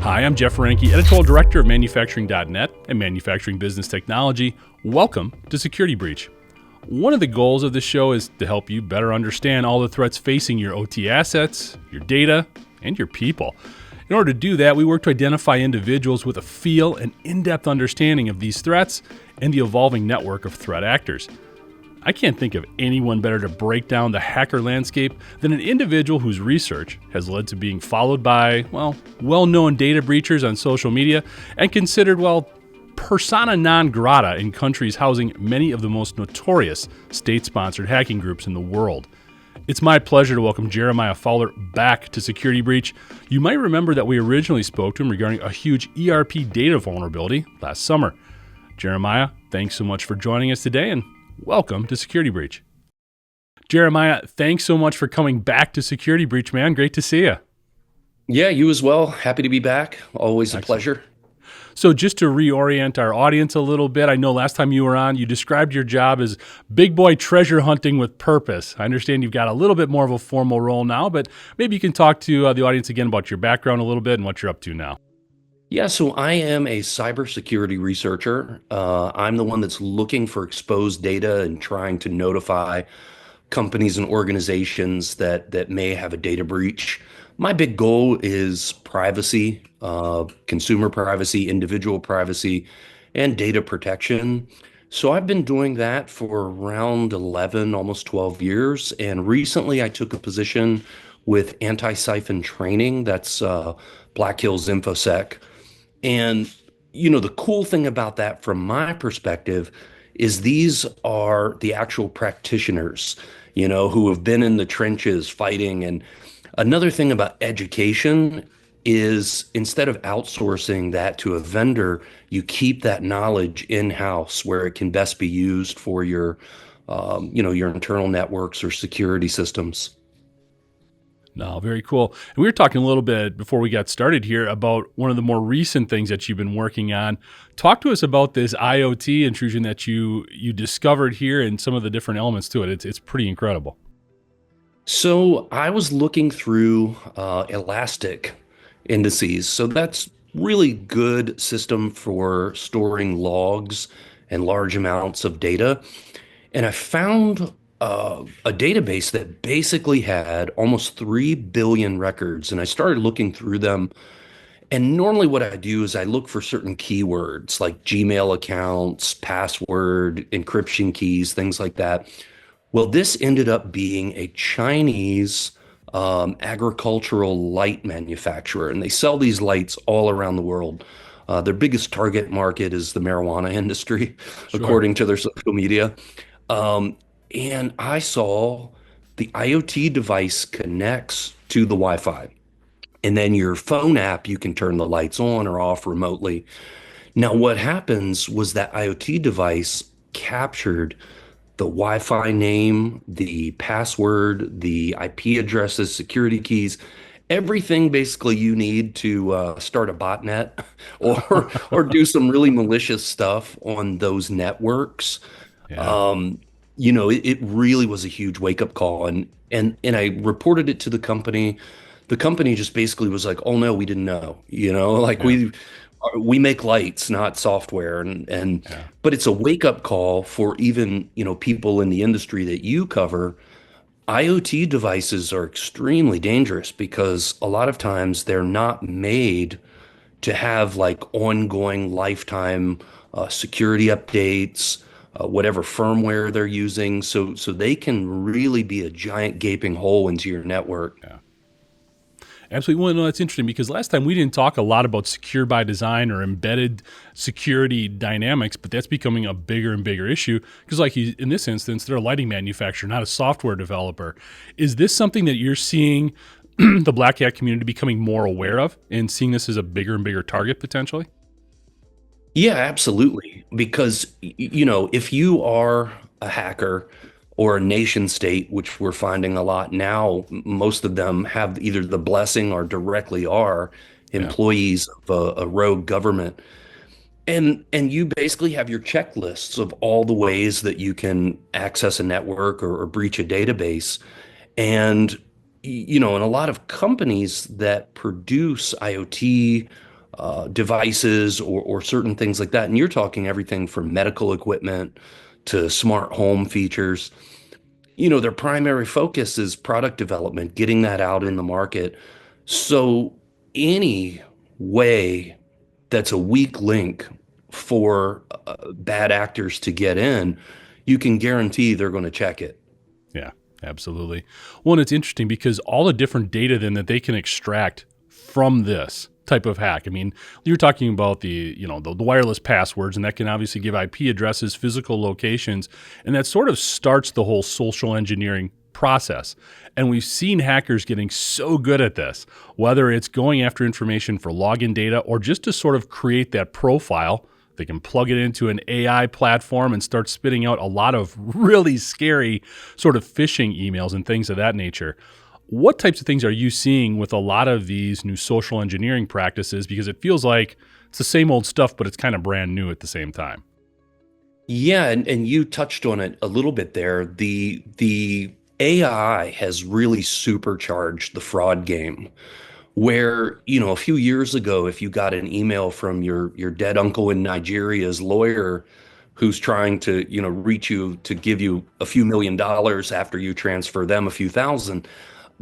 Hi, I'm Jeff Ranke, Editorial Director of Manufacturing.net and Manufacturing Business Technology. Welcome to Security Breach. One of the goals of this show is to help you better understand all the threats facing your OT assets, your data, and your people. In order to do that, we work to identify individuals with a feel and in-depth understanding of these threats and the evolving network of threat actors. I can't think of anyone better to break down the hacker landscape than an individual whose research has led to being followed by, well-known data breachers on social media and considered, persona non grata in countries housing many of the most notorious state-sponsored hacking groups in the world. It's my pleasure to welcome Jeremiah Fowler back to Security Breach. You might remember that we originally spoke to him regarding a huge ERP data vulnerability last summer. Jeremiah, thanks so much for joining us today, and welcome to Security Breach. Jeremiah, thanks so much for coming back to Security Breach, man. Great to see you. Yeah, you as well. Happy to be back. Always Excellent. a pleasure. So just to reorient our audience a little bit, I know last time you were on, you described your job as big boy treasure hunting with purpose. I understand you've got a little bit more of a formal role now, but maybe you can talk to the audience again about your background a little bit and what you're up to now. Yeah, so I am a cybersecurity researcher. I'm the one that's looking for exposed data and trying to notify companies and organizations that may have a data breach. My big goal is privacy, consumer privacy, individual privacy, and data protection. So I've been doing that for around 11, almost 12 years. And recently I took a position with anti-siphon training. That's Black Hills InfoSec. And, the cool thing about that from my perspective is these are the actual practitioners, who have been in the trenches fighting. And another thing about education is instead of outsourcing that to a vendor, you keep that knowledge in-house where it can best be used for your internal networks or security systems. No, very cool. And we were talking a little bit before we got started here about one of the more recent things that you've been working on. Talk to us about this IoT intrusion that you discovered here and some of the different elements to it. It's pretty incredible. So I was looking through Elastic indices. So that's really good system for storing logs and large amounts of data. And I found a database that basically had almost 3 billion records. And I started looking through them. And normally what I do is I look for certain keywords like Gmail accounts, password, encryption keys, things like that. Well, this ended up being a Chinese agricultural light manufacturer, and they sell these lights all around the world. Their biggest target market is the marijuana industry, Sure. according to their social media. Um, and I saw the IoT device connects to the Wi-Fi. And then your phone app, you can turn the lights on or off remotely. Now, what happens was that IoT device captured the Wi-Fi name, the password, the IP addresses, security keys, everything basically you need to start a botnet or do some really malicious stuff on those networks. Yeah. It really was a huge wake-up call, and I reported it to the company. The company just basically was like, "Oh no, we didn't know." Like Yeah. we make lights, not software, and Yeah. but it's a wake-up call for even, people in the industry that you cover. IoT devices are extremely dangerous because a lot of times they're not made to have like ongoing lifetime security updates, whatever firmware they're using. So they can really be a giant gaping hole into your network. Yeah. Absolutely. Well, no, that's interesting because last time we didn't talk a lot about secure by design or embedded security dynamics, but that's becoming a bigger and bigger issue because, in this instance, they're a lighting manufacturer, not a software developer. Is this something that you're seeing the Black Hat community becoming more aware of and seeing this as a bigger and bigger target potentially? Yeah, absolutely. Because, if you are a hacker or a nation state, which we're finding a lot now, most of them have either the blessing or directly are Yeah. employees of a rogue government. And you basically have your checklists of all the ways that you can access a network or breach a database. And and a lot of companies that produce IoT devices or certain things like that. And you're talking everything from medical equipment to smart home features. Their primary focus is product development, getting that out in the market. So any way that's a weak link for bad actors to get in, you can guarantee they're going to check it. Yeah, absolutely. Well, and it's interesting because all the different data then that they can extract from this type of hack. I mean, you're talking about the wireless passwords, and that can obviously give IP addresses, physical locations, and that sort of starts the whole social engineering process. And we've seen hackers getting so good at this, whether it's going after information for login data or just to sort of create that profile. They can plug it into an AI platform and start spitting out a lot of really scary sort of phishing emails and things of that nature. What types of things are you seeing with a lot of these new social engineering practices? Because it feels like it's the same old stuff, but it's kind of brand new at the same time. Yeah, and you touched on it a little bit there. The AI has really supercharged the fraud game. Where, a few years ago, if you got an email from your dead uncle in Nigeria's lawyer who's trying to, reach you to give you a few $1 million after you transfer them a few thousand,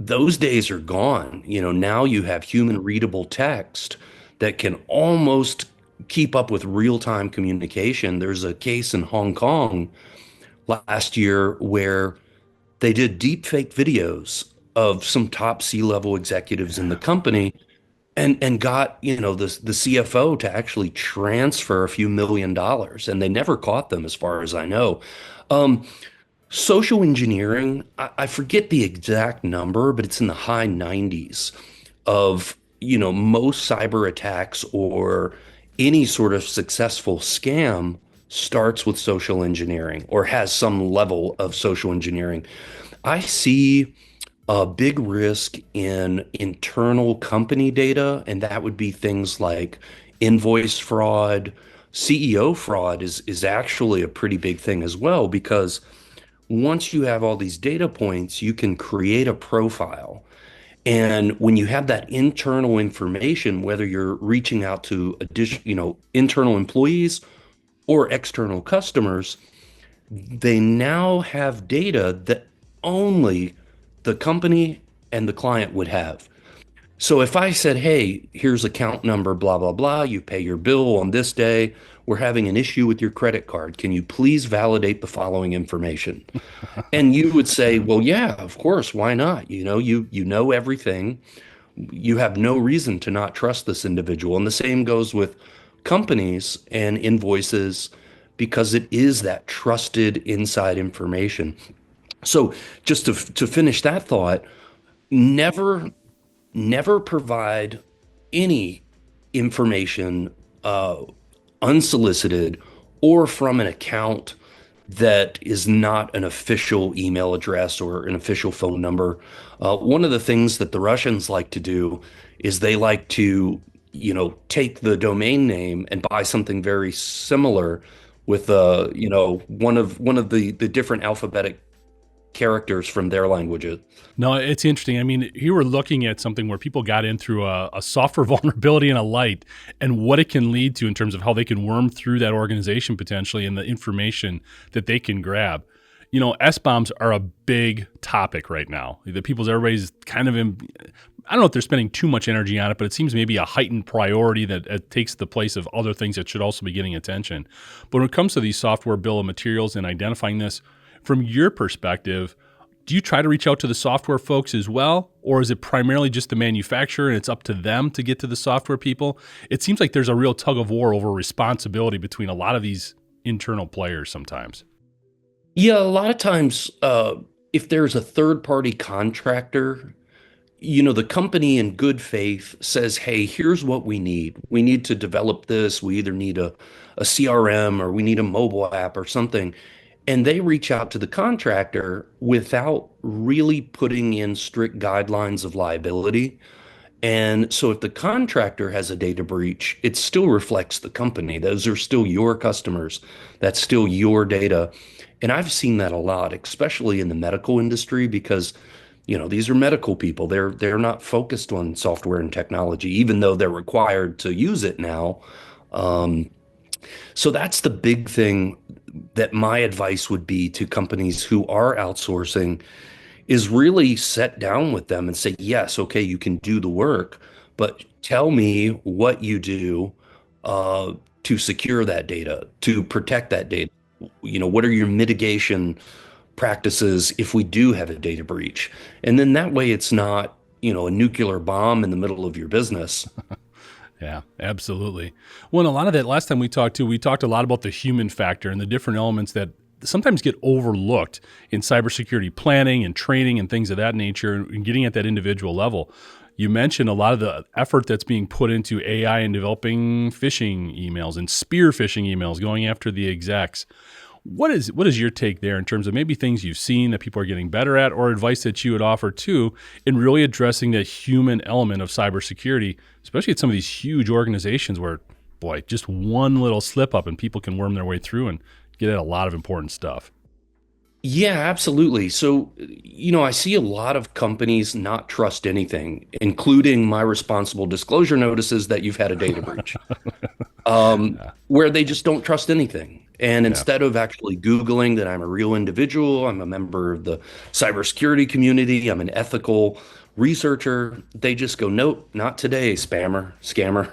those days are gone. Now you have human readable text that can almost keep up with real-time communication. There's a case in Hong Kong last year where they did deep fake videos of some top C-level executives in the company and got, the CFO to actually transfer a few $1 million, and they never caught them as far as I know. Um, Social engineering, I forget the exact number, but it's in the high 90s of, most cyber attacks or any sort of successful scam starts with social engineering or has some level of social engineering. I see a big risk in internal company data, and that would be things like invoice fraud. CEO fraud is actually a pretty big thing as well, because once you have all these data points, you can create a profile. And when you have that internal information, whether you're reaching out to internal employees or external customers, they now have data that only the company and the client would have. So if I said, hey, here's account number, blah, blah, blah, you pay your bill on this day, we're having an issue with your credit card. Can you please validate the following information? And you would say, well, yeah, of course, why not? You know everything. You have no reason to not trust this individual. And the same goes with companies and invoices, because it is that trusted inside information. So just to finish that thought, never never provide any information unsolicited or from an account that is not an official email address or an official phone number. One of the things that the Russians like to do is they like to, take the domain name and buy something very similar with, one of the different alphabetic characters from their languages. No, it's interesting. I mean, here we're looking at something where people got in through a software vulnerability and a light, and what it can lead to in terms of how they can worm through that organization potentially and the information that they can grab. S-bombs are a big topic right now. Everybody's kind of I don't know if they're spending too much energy on it, but it seems maybe a heightened priority that takes the place of other things that should also be getting attention. But when it comes to these software bill of materials and identifying this, from your perspective, do you try to reach out to the software folks as well? Or is it primarily just the manufacturer and it's up to them to get to the software people? It seems like there's a real tug of war over responsibility between a lot of these internal players sometimes. Yeah, a lot of times, if there's a third party contractor, the company in good faith says, hey, here's what we need. We need to develop this. We either need a CRM or we need a mobile app or something. And they reach out to the contractor without really putting in strict guidelines of liability. And so if the contractor has a data breach, it still reflects the company. Those are still your customers. That's still your data. And I've seen that a lot, especially in the medical industry, because These are medical people. They're not focused on software and technology, even though they're required to use it now. Um, so that's the big thing that my advice would be to companies who are outsourcing is really sit down with them and say, yes, okay, you can do the work, but tell me what you do uh, to secure that data, to protect that data. What are your mitigation practices if we do have a data breach? And then that way it's not, a nuclear bomb in the middle of your business. Yeah, absolutely. Well, and a lot of that last time we talked a lot about the human factor and the different elements that sometimes get overlooked in cybersecurity planning and training and things of that nature and getting at that individual level. You mentioned a lot of the effort that's being put into AI and developing phishing emails and spear phishing emails going after the execs. What is your take there in terms of maybe things you've seen that people are getting better at, or advice that you would offer too in really addressing that human element of cybersecurity, especially at some of these huge organizations where, boy, just one little slip up and people can worm their way through and get at a lot of important stuff. Yeah, absolutely. So, I see a lot of companies not trust anything, including my responsible disclosure notices that you've had a data breach, Yeah, where they just don't trust anything. And yeah. instead of actually Googling that I'm a real individual, I'm a member of the cybersecurity community, I'm an ethical researcher, they just go, nope, not today, spammer, scammer.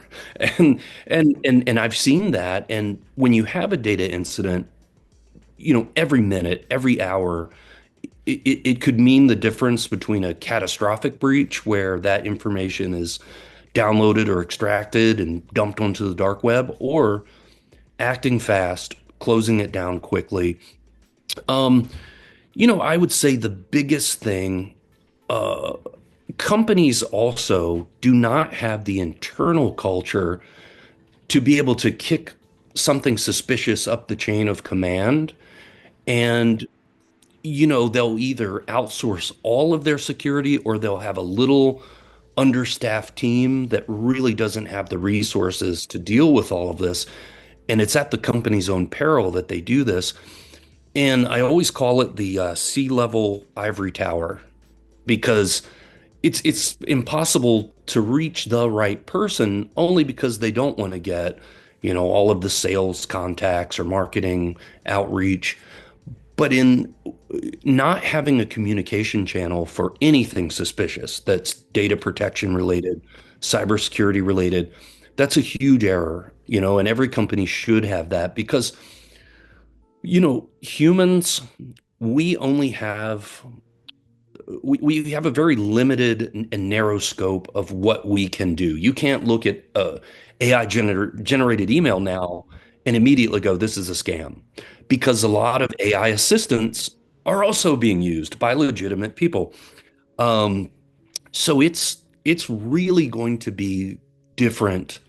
And I've seen that. And when you have a data incident, every minute, every hour, it could mean the difference between a catastrophic breach where that information is downloaded or extracted and dumped onto the dark web, or acting fast, closing it down quickly. Um, I would say the biggest thing, companies also do not have the internal culture to be able to kick something suspicious up the chain of command. And they'll either outsource all of their security or they'll have a little understaffed team that really doesn't have the resources to deal with all of this. And it's at the company's own peril that they do this. And I always call it the C-level ivory tower, because it's impossible to reach the right person only because they don't want to get, all of the sales contacts or marketing outreach. But in not having a communication channel for anything suspicious that's data protection related, cybersecurity related, that's a huge error, and every company should have that because, humans, we only have we have a very limited and narrow scope of what we can do. You can't look at generated email now and immediately go, this is a scam, because a lot of AI assistants are also being used by legitimate people. Um, so it's really going to be different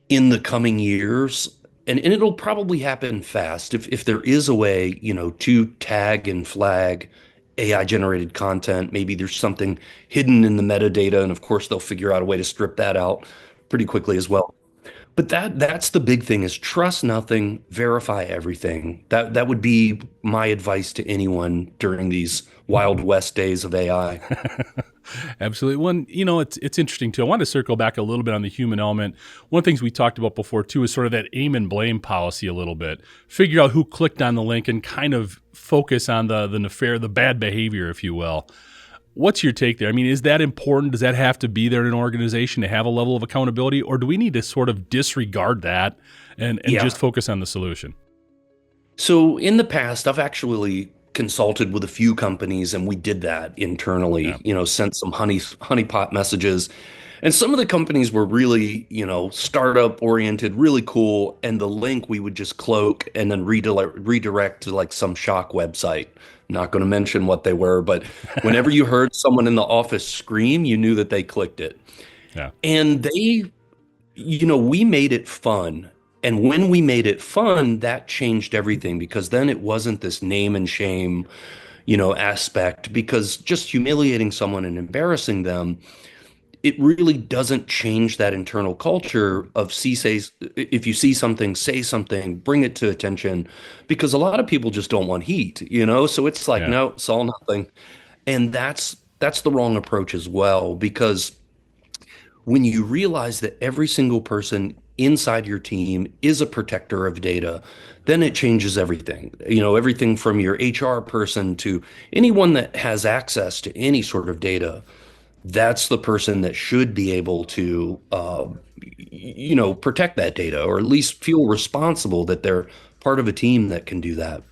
in the coming years. And it'll probably happen fast if there is a way, to tag and flag AI generated content. Maybe there's something hidden in the metadata, and of course they'll figure out a way to strip that out pretty quickly as well. But that's the big thing, is trust nothing, verify everything. That would be my advice to anyone during these Wild West days of AI. Absolutely. One, it's interesting too. I want to circle back a little bit on the human element. One of the things we talked about before too is sort of that aim and blame policy a little bit. Figure out who clicked on the link and kind of focus on the bad behavior, if you will. What's your take there? I mean, is that important? Does that have to be there in an organization to have a level of accountability, or do we need to sort of disregard that and Yeah. just focus on the solution? So in the past, I've actually consulted with a few companies, and we did that internally, Yeah. sent some honeypot messages. And some of the companies were really, startup oriented, really cool. And the link we would just cloak and then redirect to like some shock website. Not going to mention what they were, but whenever you heard someone in the office scream, you knew that they clicked it. Yeah. And we made it fun. And when we made it fun, that changed everything, because then it wasn't this name and shame, aspect, because just humiliating someone and embarrassing them, it really doesn't change that internal culture of if you see something, say something, bring it to attention, because a lot of people just don't want heat, so it's like, Yeah. no, it's all nothing. And that's the wrong approach as well, because when you realize that every single person inside your team is a protector of data, then it changes everything. Everything from your HR person to anyone that has access to any sort of data. That's the person that should be able to, protect that data, or at least feel responsible that they're part of a team that can do that.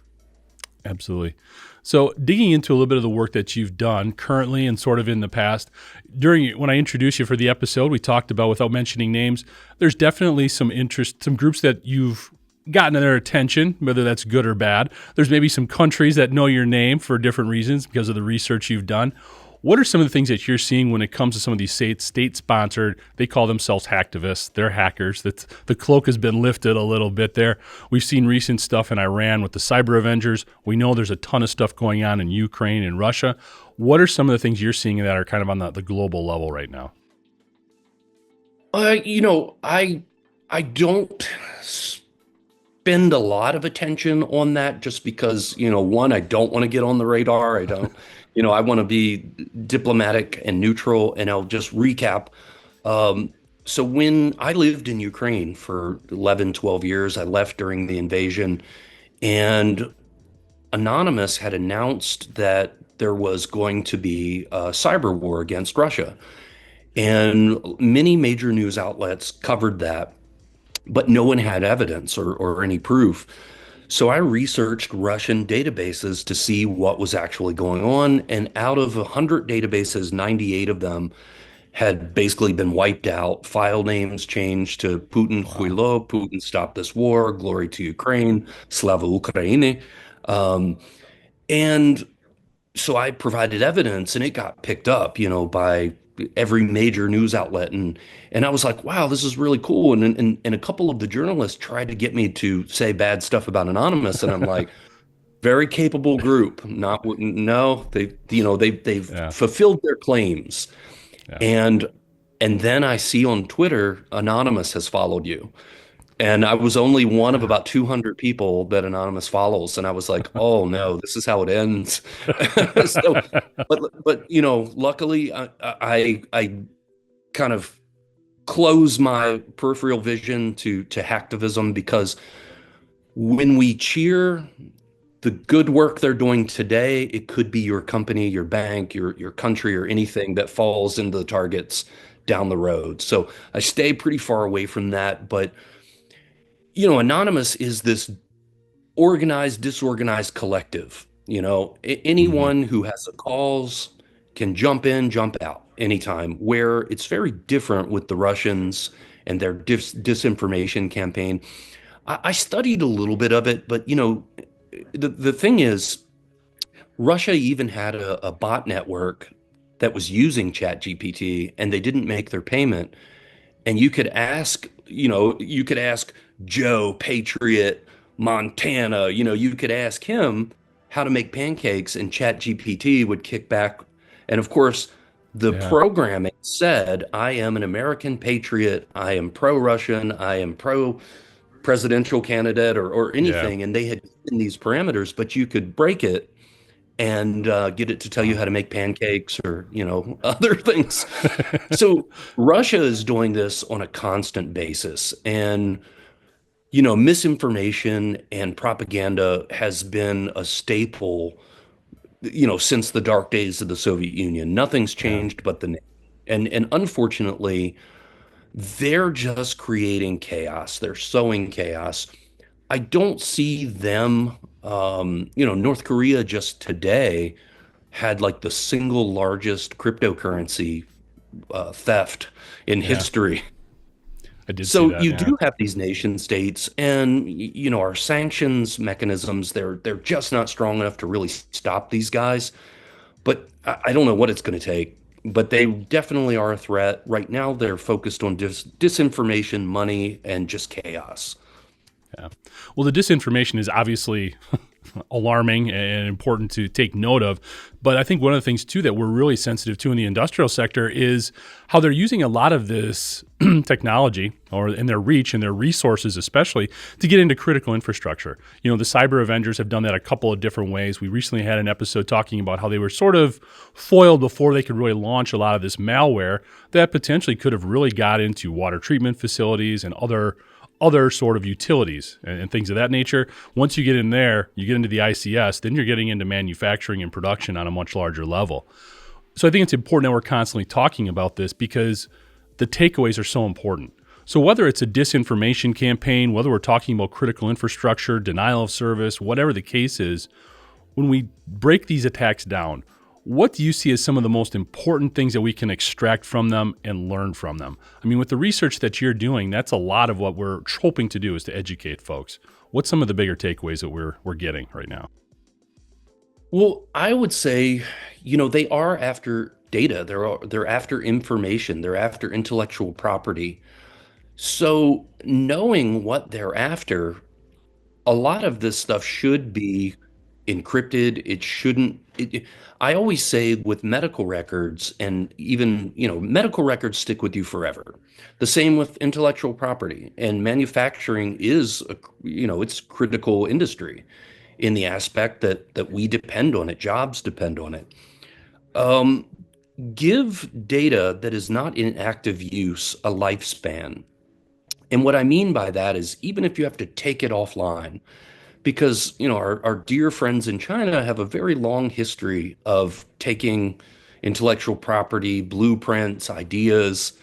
Absolutely. So, digging into a little bit of the work that you've done currently and sort of in the past, during when I introduced you for the episode, we talked about, without mentioning names, there's definitely some interest, some groups that you've gotten their attention, whether that's good or bad. There's maybe some countries that know your name for different reasons because of the research you've done. What are some of the things that you're seeing when it comes to some of these state-sponsored, they call themselves hacktivists, they're hackers, that the cloak has been lifted a little bit there. We've seen recent stuff in Iran with the cyber avengers. We know there's a ton of stuff going on in Ukraine and Russia. What are some of the things you're seeing that are kind of on the global level right now? I don't spend a lot of attention on that, just because, one, I don't want to get on the radar. I don't, I want to be diplomatic and neutral. And I'll just recap. So when I lived in Ukraine for 11, 12 years, I left during the invasion, and Anonymous had announced that there was going to be a cyber war against Russia. And many major news outlets covered that, but no one had evidence or any proof. So I researched Russian databases to see what was actually going on. And out of 100 databases, 98 of them had basically been wiped out. File names changed to Putin Wow. Huilo, Putin stop this war, glory to Ukraine, Slava Ukraini. Um, and so I provided evidence, and it got picked up, by every major news outlet. And I was like, wow, this is really cool. And a couple of the journalists tried to get me to say bad stuff about Anonymous. And I'm like, very capable group. Not, no, they've Yeah. fulfilled their claims. Yeah. And and then I see on Twitter, Anonymous has followed you. And I was only one of about 200 people that Anonymous follows. And I was like, oh no, this is how it ends. So, but luckily I kind of close my peripheral vision to hacktivism, because when we cheer the good work they're doing today, it could be your company, your bank, your country, or anything that falls into the targets down the road. So I stay pretty far away from that. But Anonymous is this organized, disorganized collective. Hmm. Anyone who has a cause can jump in, jump out anytime, where it's very different with the Russians and their disinformation campaign. I studied a little bit of it, but the thing is, Russia even had a bot network that was using ChatGPT, and they didn't make their payment. And you could ask Joe, Patriot, Montana, you could ask him how to make pancakes, and ChatGPT would kick back. And of course, the Yeah. programming said, I am an American patriot, I am pro-Russian, I am pro-presidential candidate, or Yeah. anything. And they had given these parameters, but you could break it and get it to tell you Wow. how to make pancakes, or, other things. So Russia is doing this on a constant basis. And, misinformation and propaganda has been a staple, since the dark days of the Soviet Union. Nothing's Yeah. changed but the name. And unfortunately, they're just creating chaos. They're sowing chaos. I don't see them, North Korea just today had like the single largest cryptocurrency theft in Yeah. history. I did see So that. you Yeah. do have these nation states, and our sanctions mechanisms, they're just not strong enough to really stop these guys. But I don't know what it's going to take. But they definitely are a threat. Right now, they're focused on disinformation, money, and just chaos. Yeah. Well, the disinformation is obviously alarming and important to take note of. But I think one of the things too that we're really sensitive to in the industrial sector is how they're using a lot of this technology or in their reach and their resources especially to get into critical infrastructure. The cyber Avengers have done that a couple of different ways. We recently had an episode talking about how they were sort of foiled before they could really launch a lot of this malware that potentially could have really got into water treatment facilities and other sort of utilities and things of that nature. Once you get in there, you get into the ICS, then you're getting into manufacturing and production on a much larger level. So I think it's important that we're constantly talking about this because the takeaways are so important. So whether it's a disinformation campaign, whether we're talking about critical infrastructure, denial of service, whatever the case is, when we break these attacks down, what do you see as some of the most important things that we can extract from them and learn from them? I mean, with the research that you're doing, that's a lot of what we're hoping to do is to educate folks. What's some of the bigger takeaways that we're getting right now? Well, I would say, they are after data. They're after information. They're after intellectual property. So knowing what they're after, a lot of this stuff should be encrypted. It shouldn't. I always say with medical records, and even, medical records stick with you forever. The same with intellectual property, and manufacturing is, it's critical industry in the aspect that we depend on it. Jobs depend on it. Um, Give data that is not in active use a lifespan. And what I mean by that is even if you have to take it offline, because our dear friends in China have a very long history of taking intellectual property, blueprints, ideas.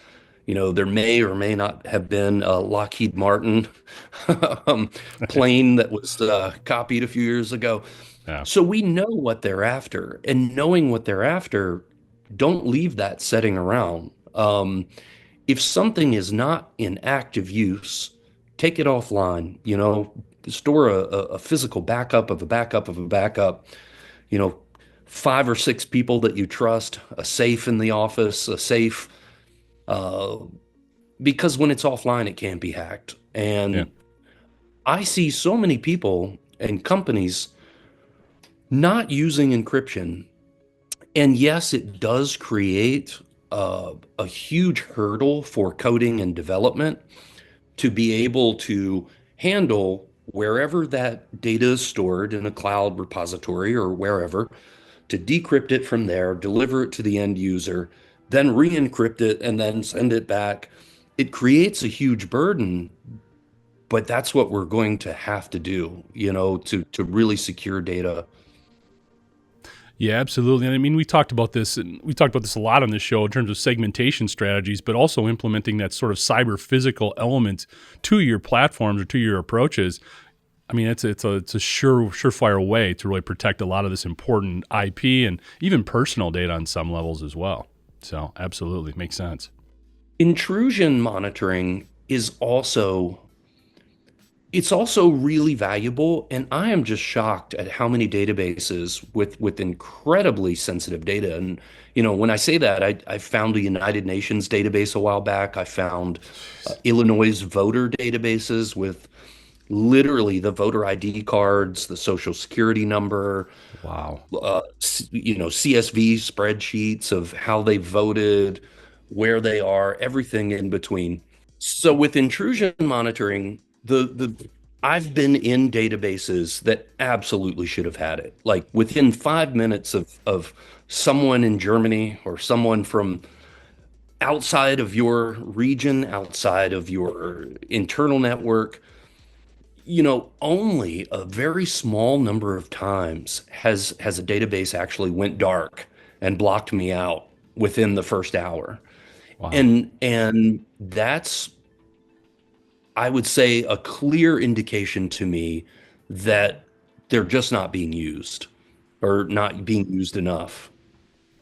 There may or may not have been a Lockheed Martin plane that was copied a few years ago. Yeah. So we know what they're after, and knowing what they're after, don't leave that setting around. If something is not in active use, take it offline, store a physical backup of a backup of a backup, you know, 5 or 6 people that you trust, a safe in the office, a safe, uh, because when it's offline, it can't be hacked. Yeah. And I see so many people and companies not using encryption. And yes, it does create a huge hurdle for coding and development to be able to handle wherever that data is stored in a cloud repository or wherever, to decrypt it from there, deliver it to the end user, then re-encrypt it, and then send it back. It creates a huge burden, but that's what we're going to have to do, to really secure data. Yeah, absolutely. And I mean, we talked about this, and we talked about this a lot on this show in terms of segmentation strategies, but also implementing that sort of cyber physical element to your platforms or to your approaches. I mean, it's a surefire way to really protect a lot of this important IP and even personal data on some levels as well. So, absolutely, makes sense. Intrusion monitoring is also it's also really valuable, and I am just shocked at how many databases with incredibly sensitive data. And when I say that, I found a United Nations database a while back. I found Illinois voter databases with literally the voter ID cards, the social security number, Wow. CSV spreadsheets of how they voted, where they are, everything in between. So with intrusion monitoring, the I've been in databases that absolutely should have had it. Like within 5 minutes of someone in Germany or someone from outside of your region, outside of your internal network, only a very small number of times has a database actually went dark and blocked me out within the first hour. Wow. And that's, I would say, a clear indication to me that they're just not being used or not being used enough.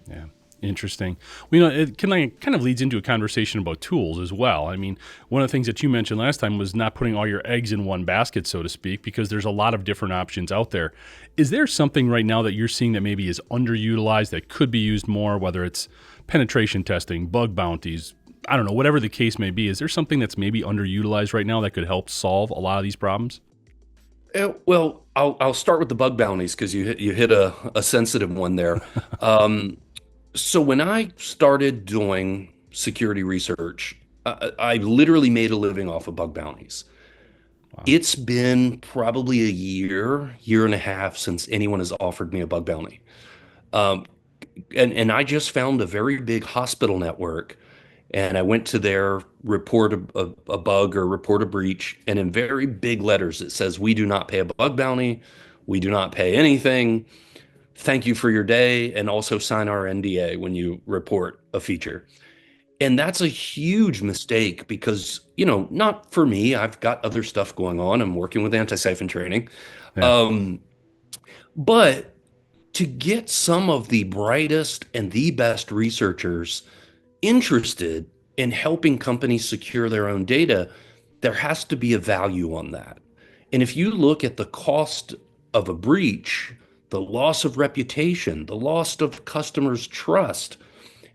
Yeah. Interesting. Well, it kind of leads into a conversation about tools as well. I mean, one of the things that you mentioned last time was not putting all your eggs in one basket, so to speak, because there's a lot of different options out there. Is there something right now that you're seeing that maybe is underutilized that could be used more, whether it's penetration testing, bug bounties, I don't know, whatever the case may be? Is there something that's maybe underutilized right now that could help solve a lot of these problems? Well, I'll start with the bug bounties because you hit a sensitive one there. Um, so when I started doing security research, I literally made a living off of bug bounties. Wow. It's been probably a year and a half since anyone has offered me a bug bounty. Um, and I just found a very big hospital network, and I went to their report a bug or report a breach, and in very big letters it says, "We do not pay a bug bounty. We do not pay anything. Thank you for your day, and also sign our NDA when you report a feature." And that's a huge mistake because, not for me. I've got other stuff going on. I'm working with anti-siphon training. Yeah. Um, but to get some of the brightest and the best researchers interested in helping companies secure their own data, there has to be a value on that. And if you look at the cost of a breach, the loss of reputation, the loss of customers' trust,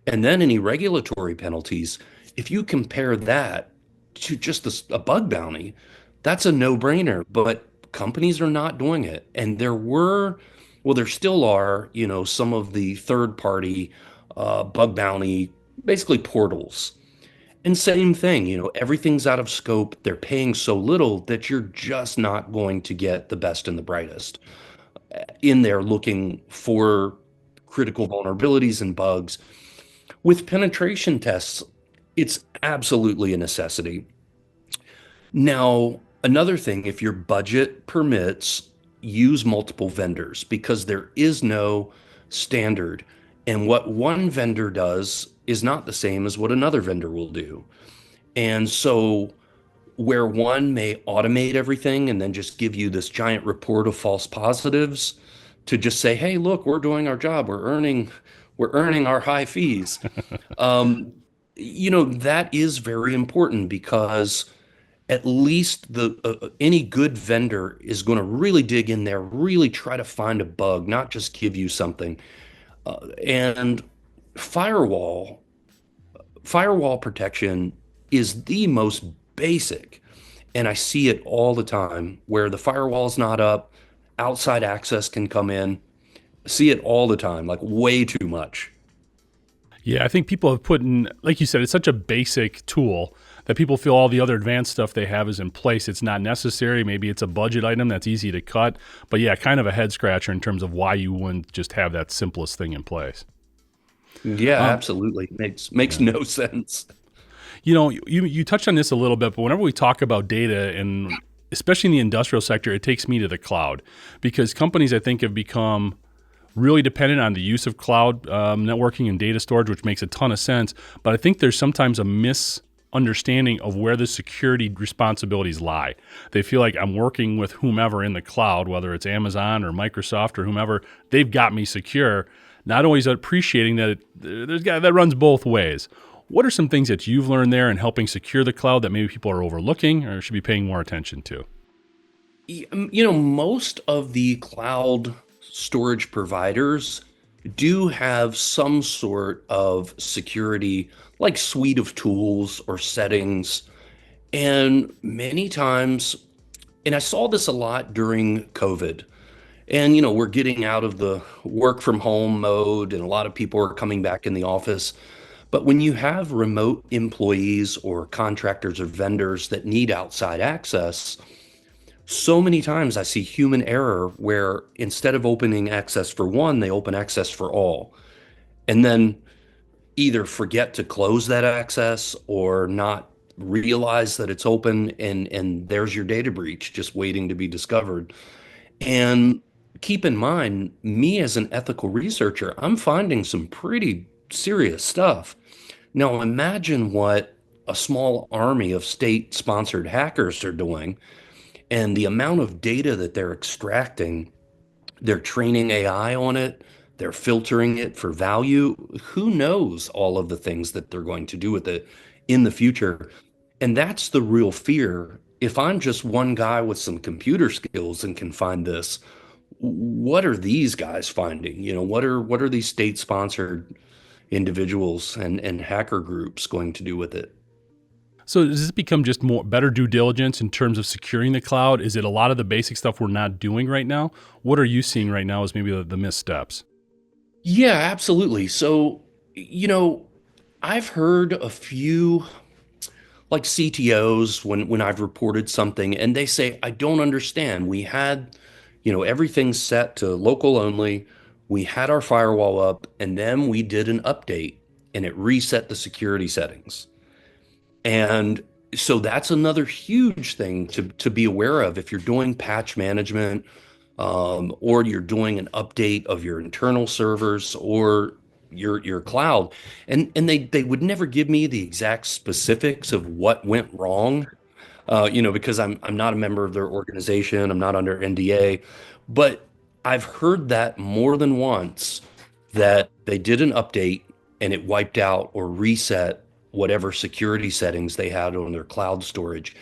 and then any regulatory penalties, if you compare that to just a bug bounty, that's a no-brainer. But companies are not doing it. And well, there still are, some of the third-party bug bounty, basically portals. And same thing, everything's out of scope. They're paying so little that you're just not going to get the best and the brightest in there looking for critical vulnerabilities and bugs. With penetration tests, it's absolutely a necessity. Now, another thing, if your budget permits, use multiple vendors because there is no standard. And what one vendor does is not the same as what another vendor will do. And so, where one may automate everything and then just give you this giant report of false positives to just say, "Hey, look, we're doing our job. We're earning our high fees." Um, that is very important because at least the any good vendor is going to really dig in there, really try to find a bug, not just give you something. And firewall firewall protection is the most basic, and I see it all the time where the firewall's not up, outside access can come in. See it all the time, like way too much. Yeah, I think people have put in, like you said, it's such a basic tool that people feel all the other advanced stuff they have is in place. It's not necessary. Maybe it's a budget item that's easy to cut. But yeah, kind of a head scratcher in terms of why you wouldn't just have that simplest thing in place. Yeah, Um, absolutely. Makes yeah. no sense. You touched on this a little bit, but whenever we talk about data and especially in the industrial sector, it takes me to the cloud because companies I think have become really dependent on the use of cloud networking and data storage, which makes a ton of sense. But I think there's sometimes a misunderstanding of where the security responsibilities lie. They feel like I'm working with whomever in the cloud, whether it's Amazon or Microsoft or whomever, they've got me secure. Not always appreciating that that runs both ways. What are some things that you've learned there in helping secure the cloud that maybe people are overlooking or should be paying more attention to? Most of the cloud storage providers do have some sort of security, like suite of tools or settings. And many times, and I saw this a lot during COVID. And, we're getting out of the work from home mode, and a lot of people are coming back in the office. But when you have remote employees or contractors or vendors that need outside access, so many times I see human error where instead of opening access for one, they open access for all. And then either forget to close that access or not realize that it's open, and there's your data breach just waiting to be discovered. And keep in mind, me as an ethical researcher, I'm finding some pretty serious stuff. Now, imagine what a small army of state-sponsored hackers are doing and the amount of data that they're extracting. They're training AI on it, they're filtering it for value. Who knows all of the things that they're going to do with it in the future? And that's the real fear. If I'm just one guy with some computer skills and can find this, what are these guys finding? What are these state-sponsored individuals and hacker groups going to do with it? So does this become just more better due diligence in terms of securing the cloud? Is it a lot of the basic stuff we're not doing right now? What are you seeing right now as maybe the missteps? Yeah, absolutely. So, I've heard a few like CTOs when I've reported something and they say, I don't understand. We had, everything set to local only. We had our firewall up and then we did an update and it reset the security settings. And so that's another huge thing to be aware of if you're doing patch management, or you're doing an update of your internal servers or your cloud. And they would never give me the exact specifics of what went wrong, because I'm not a member of their organization, I'm not under NDA, but I've heard that more than once that they did an update and it wiped out or reset whatever security settings they had on their cloud storage.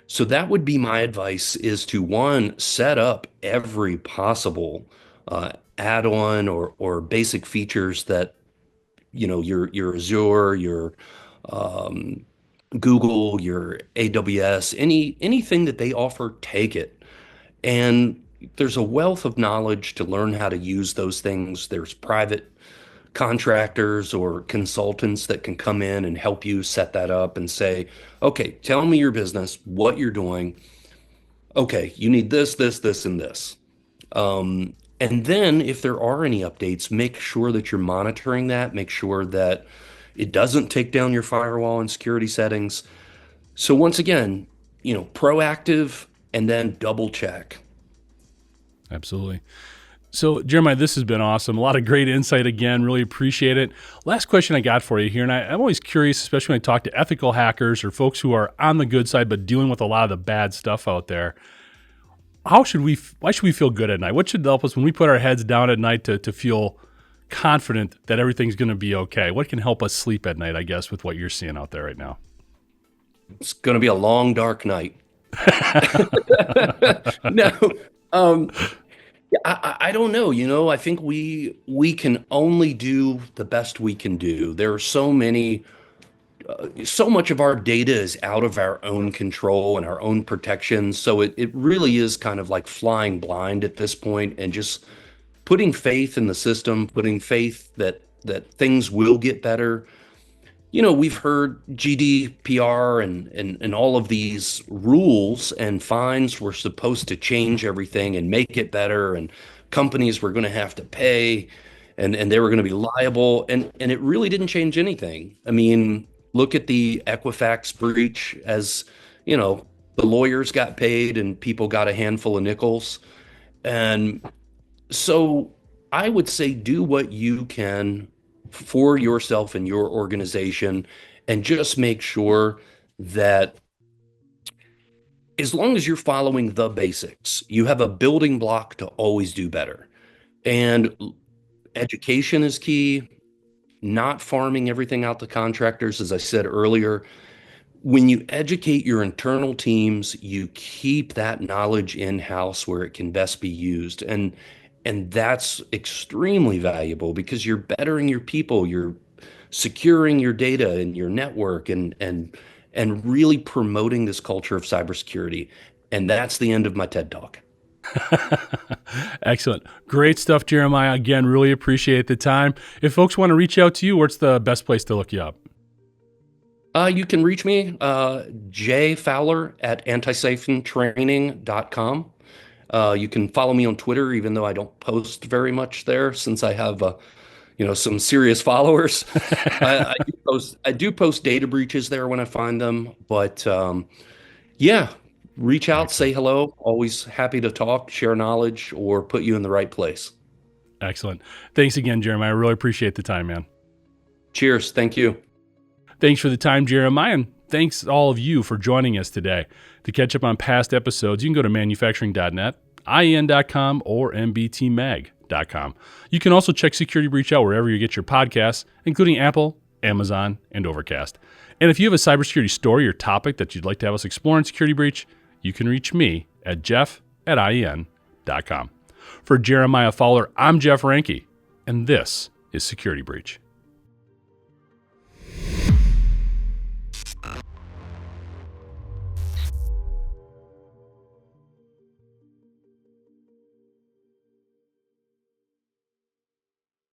So that would be my advice is to one, set up every possible add-on or basic features that your Azure, your um, Google, your AWS, anything that they offer, take it. And there's a wealth of knowledge to learn how to use those things. There's private contractors or consultants that can come in and help you set that up and say, okay, tell me your business, what you're doing. Okay, you need this, this, and this. And then if there are any updates, make sure that you're monitoring that, make sure that it doesn't take down your firewall and security settings. So once again, proactive and then double check. Absolutely. So, Jeremiah, this has been awesome. A lot of great insight again. Really appreciate it. Last question I got for you here, and I'm always curious, especially when I talk to ethical hackers or folks who are on the good side but dealing with a lot of the bad stuff out there. Why should we feel good at night? What should help us when we put our heads down at night to feel confident that everything's going to be okay? What can help us sleep at night, I guess, with what you're seeing out there right now? It's going to be a long, dark night. No, yeah, I don't know. I think we can only do the best we can do. There are so much of our data is out of our own control and our own protection. So it really is kind of like flying blind at this point and just putting faith in the system, putting faith that things will get better. We've heard GDPR and all of these rules and fines were supposed to change everything and make it better, and companies were going to have to pay and they were going to be liable. And it really didn't change anything. I mean, look at the Equifax breach as, the lawyers got paid and people got a handful of nickels. And so I would say do what you can for yourself and your organization and just make sure that as long as you're following the basics, you have a building block to always do better. And education is key, not farming everything out to contractors, as I said earlier. When you educate your internal teams, you keep that knowledge in-house where it can best be used. And that's extremely valuable because you're bettering your people, you're securing your data and your network and really promoting this culture of cybersecurity. And that's the end of my TED Talk. Excellent. Great stuff, Jeremiah. Again, really appreciate the time. If folks want to reach out to you, what's the best place to look you up? You can reach me, jfowler at antisiphonetraining.com. You can follow me on Twitter, even though I don't post very much there since I have, some serious followers. I do post data breaches there when I find them, but yeah, reach out, Excellent. say hello. Always happy to talk, share knowledge, or put you in the right place. Excellent. Thanks again, Jeremiah. I really appreciate the time, man. Cheers. Thank you. Thanks for the time, Jeremiah, and thanks all of you for joining us today. To catch up on past episodes, you can go to manufacturing.net, IEN.com, or mbtmag.com. You can also check Security Breach out wherever you get your podcasts, including Apple, Amazon, and Overcast. And if you have a cybersecurity story or topic that you'd like to have us explore in Security Breach, you can reach me at jeff@IEN.com. For Jeremiah Fowler, I'm Jeff Ranke, and this is Security Breach.